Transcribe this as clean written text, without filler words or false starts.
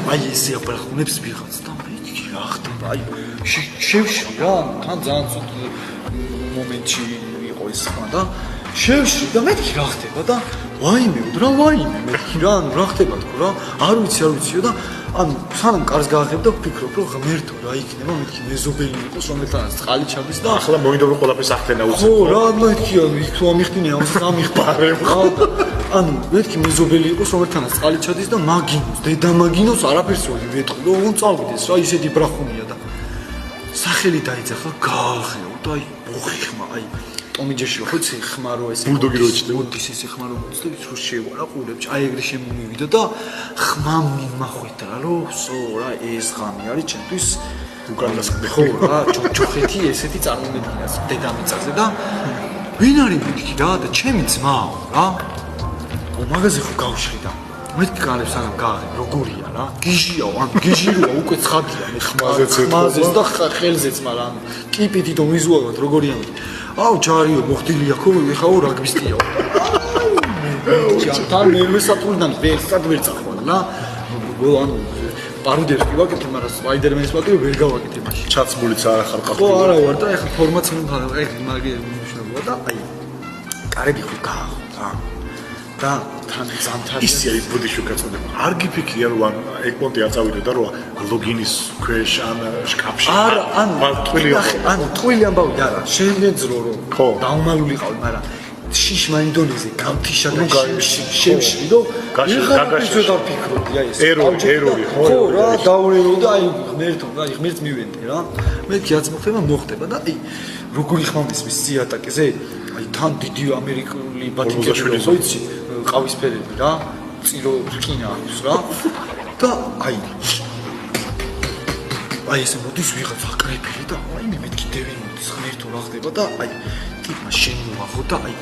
აი ესე აბრახუნებს ვიღაც და მეთქი რა ხდება აი შევშრი რა თან ძალიან ცუდ მომენტში იყო ეს ხმა და შევშრი და მეთქი რა ხდება და ვაიმეოდ რა ვაიმე მეთქი რა ანუ რა ხდება თქო რა არ ვიციო და ანუ სანამ კარს გააღებ და ვფიქრობ რომ ღმერთო რა იქნება მეთქი მეზობელი იყოს რომელთანაც წყალი ჩადის და ახლა მოინდა რომ ყველაფერს ახდენა უცებ ხო რა მეთქი იქ თუ ამიხდინე ამას ამიხბარებ რა ანუ მეთქი მეზობელი იყოს რომელთანაც წყალი ჩადის და მაგინოს დედა მაგინოს არაფერს ვედი ვეთქი რომ უნდა წავიდეს რა ისეთი ბრახუნია და სახელი დაიძახა გააღეო და აი ბოხიხმა აი ტომიჯეში ხო იცი ხმა რო ეს ბულდოგი რო იჭდა მოდის ეს ხმა რო მოდის და რო შევარა ყურებში აი ეგრე შემომივიდა და ხმა მიმახვიდა რომ სო რა ეს ღამე არის ჩემთვის უკანასკნელი ხო რა ჯოჯოხეთი ესეთი წარმომედგინას დედამიწაზე და ვინ არის მეთქი რა და ჩემი ძმაო რა მაგაზე ხო გავშრიდა მეთქი კალებს სანამ გააღებ როგორია რა გიჟიაო ან გიჟიროა უკვე ცხადია მე ხმაზეც და ხელზეც მაგრამ კიპითი და ვიზუალურად როგორია აუ ჯარიო მოხდილია ხო ეხაო რაგბისტიაო თან მე სათულიდან ვერსად ვერ წახვალ რა ანუ პაროდიას კი ვაკეთებ მაგრამ სპაიდერმენის პატივი ვერ გავაკეთებ მაშინ ჩაცმულიც არ ახარ ყავ ხო არა ვარ და ეხა ფორმაც მომხარა ეგ მაგარი მნიშვნელობა და აი კარები ხო გააღო რა და თან ზამთარი ისე არის ბუდიშო კაცოდება არ გიფიქრია რომ ეგმონტი არ წავიდოდა რომ ლოგინის ქვეშ ან შკაფში არა ანუ ტყვილი ანუ ტყვილი ამბავი არა შემეძრო რომ დაუმალულიყავი მაგრამ შიშმაინდონეზე გამთიშა და შევშრი რომ გაგაშა დავფიქრობდი აი ეს ერორი ხო რა დაურერო და აი ღმერთო რა ღმერთს მივენდე რა მეთქი რაც მოხდება და აი როგორი ხმამის მის სიატაკეზე აი თან დიდი ამერიკული ბატონები ხო იცი ყავისფერები რა წირო რკინა აქვს რა და აი ესე მოდის ვიღაც აკრეფილი და აი მე მეთქი დევი მოდის ღმერთო რა ხდება და აი ტიპმა შემოაღო და აი